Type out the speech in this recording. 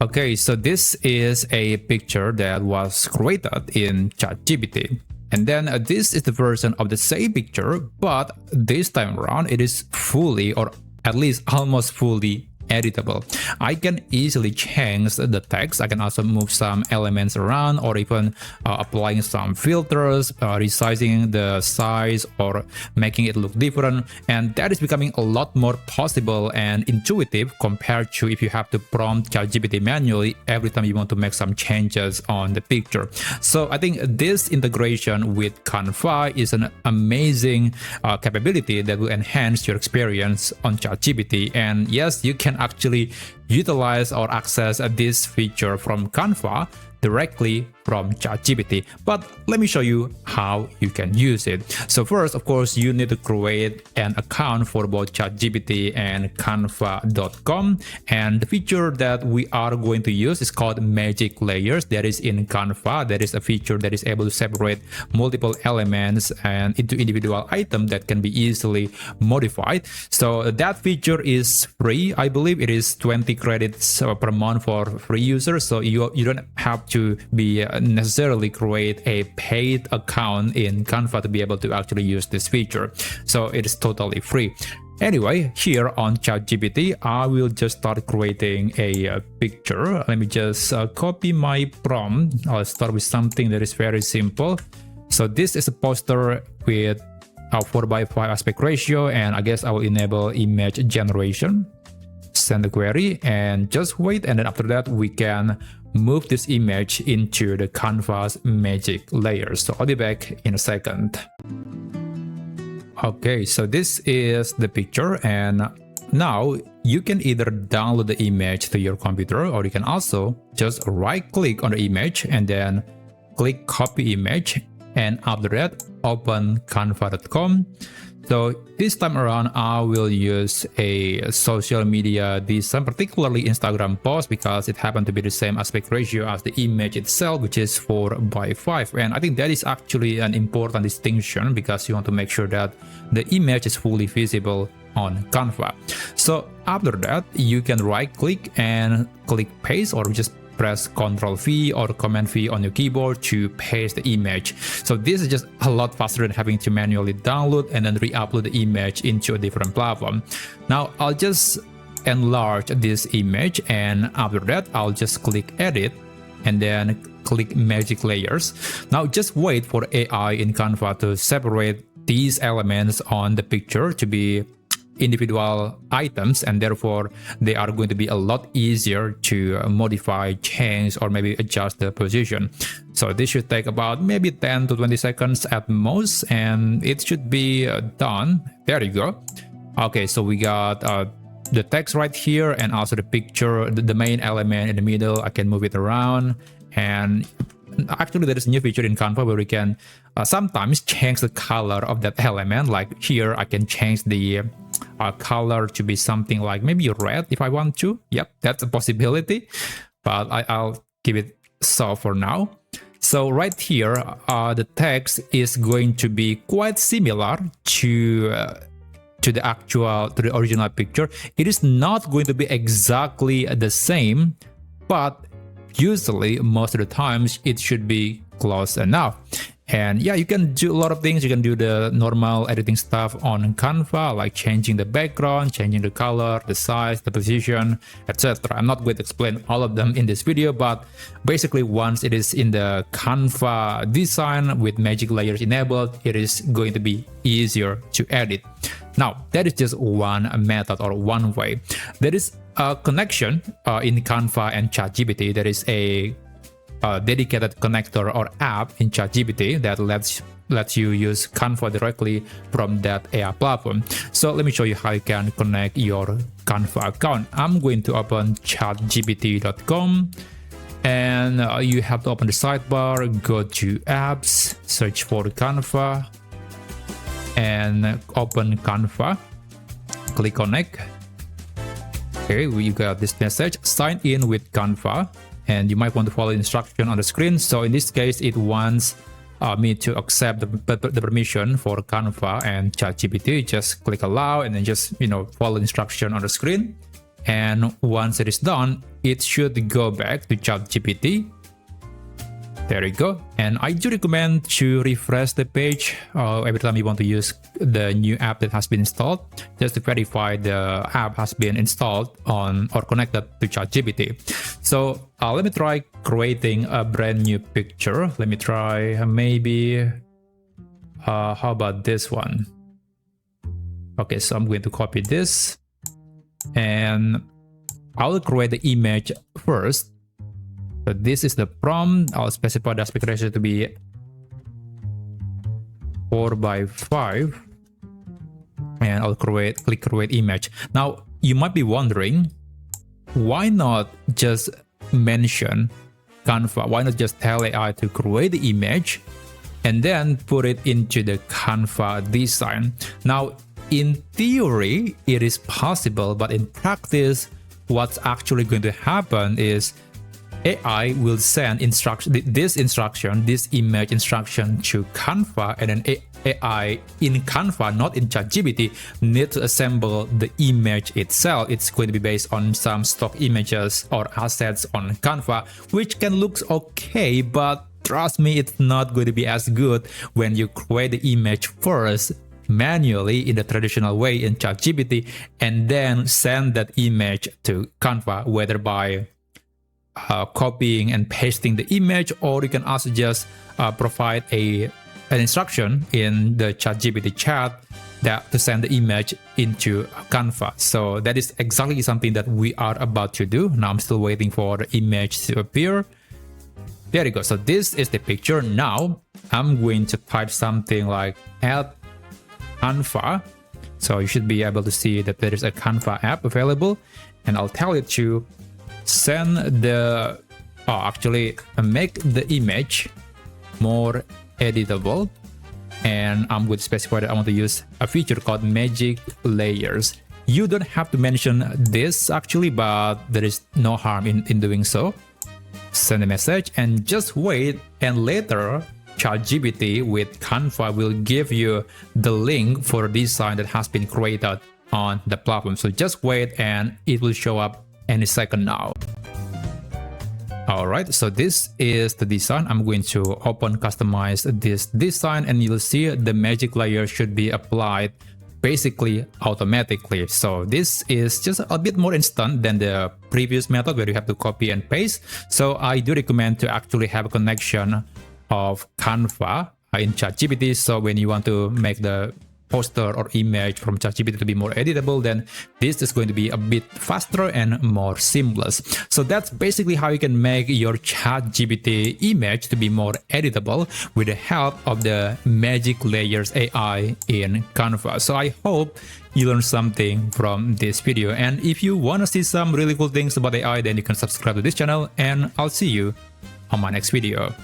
Okay, so this is a picture that was created in ChatGPT. And then this is the version of the same picture, but this time around it is fully, or at least almost fully, editable. I can easily change the text. I can also move some elements around, or even applying some filters, resizing the size, or making it look different. And that is becoming a lot more possible and intuitive compared to if you have to prompt ChatGPT manually every time you want to make some changes on the picture. So I think this integration with Canva is an amazing capability that will enhance your experience on ChatGPT. And yes, you can actually utilize or access this feature from Canva directly from ChatGPT. But let me show you how you can use it. So first, of course, you need to create an account for both ChatGPT and Canva.com. And the feature that we are going to use is called Magic Layers. That is in Canva. That is a feature that is able to separate multiple elements and into individual items that can be easily modified. So that feature is free. I believe it is 20 credits per month for free users. So you don't have to be necessarily create a paid account in Canva to be able to actually use this feature. So it is totally free. Anyway, here on ChatGPT, I will just start creating a picture. Let me just copy my prompt. I'll start with something that is very simple. So this is a poster with a 4:5 aspect ratio, and I guess I will enable image generation. Send the query and just wait, and then after that we can move this image into the Canva's Magic Layers. So I'll be back in a second. Okay, so this is the picture, and now you can either download the image to your computer, or you can also just right click on the image and then click copy image, and after that open canva.com. So this time around, I will use a social media design, particularly Instagram post, because it happened to be the same aspect ratio as the image itself, which is 4:5. And I think that is actually an important distinction, because you want to make sure that the image is fully visible on Canva. So after that, you can right click and click paste, or just press Ctrl+V or Command+V on your keyboard to paste the image. So this is just a lot faster than having to manually download and then re-upload the image into a different platform. Now I'll just enlarge this image, and after that I'll just click edit and then click Magic Layers. Now just wait for AI in Canva to separate these elements on the picture to be individual items, and therefore they are going to be a lot easier to modify, change, or maybe adjust the position. So this should take about maybe 10 to 20 seconds at most, and it should be done. There you go. Okay, so we got the text right here, and also the picture, the main element in the middle. I can move it around, and actually there is a new feature in Canva where we can sometimes change the color of that element. Like here I can change the color to be something like maybe red if I want to. Yep, that's a possibility, but I'll keep it so for now. So right here, the text is going to be quite similar to the original picture. It is not going to be exactly the same, but usually most of the times it should be close enough. And yeah, you can do a lot of things. You can do the normal editing stuff on Canva, like changing the background, changing the color, the size, the position, etc. I'm not going to explain all of them in this video, but basically once it is in the Canva design with Magic Layers enabled, it is going to be easier to edit. Now, that is just one method or one way. There is a connection in Canva and ChatGPT. There is a dedicated connector or app in ChatGPT that lets you use Canva directly from that AI platform. So let me show you how you can connect your Canva account. I'm going to open chatgpt.com, and you have to open the sidebar, go to apps, search for Canva, and open Canva, click connect. Okay, we got this message, sign in with Canva, and you might want to follow the instruction on the screen. So in this case, it wants me to accept the permission for Canva and ChatGPT. Just click allow, and then just follow the instruction on the screen, And once it is done, it should go back to ChatGPT. There you go. And I do recommend to refresh the page every time you want to use the new app that has been installed, just to verify the app has been installed on or connected to ChatGPT. So let me try creating a brand new picture. Let me try maybe, how about this one? Okay, so I'm going to copy this and I'll create the image first. So this is the prompt. I'll specify the aspect ratio to be 4:5, and I'll click create image. Now you might be wondering, why not just mention Canva? Why not just tell AI to create the image and then put it into the Canva design? Now, in theory, it is possible, but in practice, what's actually going to happen is AI will send this image instruction to Canva, and then AI in Canva, not in ChatGPT, need to assemble the image itself. It's going to be based on some stock images or assets on Canva, which can look okay, but trust me, it's not going to be as good when you create the image first manually in the traditional way in ChatGPT and then send that image to Canva, whether by copying and pasting the image, or you can also just provide an instruction in the ChatGPT chat that to send the image into Canva. So that is exactly something that we are about to do. Now I'm still waiting for the image to appear. There you go. So this is the picture. Now I'm going to type something like add Canva. So you should be able to see that there is a Canva app available, and I'll tell it to send the make the image more editable, and I'm going to specify that I want to use a feature called Magic Layers. You don't have to mention this actually, but there is no harm in doing so. Send a message and just wait, and later ChatGPT with Canva will give you the link for a design that has been created on the platform. So just wait and it will show up any second now. Alright, so this is the design. I'm going to open customize this design, and you'll see the magic layer should be applied basically automatically. So this is just a bit more instant than the previous method where you have to copy and paste. So I do recommend to actually have a connection of Canva in ChatGPT. So when you want to make the poster or image from ChatGPT to be more editable, then this is going to be a bit faster and more seamless. So that's basically how you can make your ChatGPT image to be more editable with the help of the Magic Layers AI in Canva. So I hope you learned something from this video, and if you want to see some really cool things about AI, then you can subscribe to this channel, and I'll see you on my next video.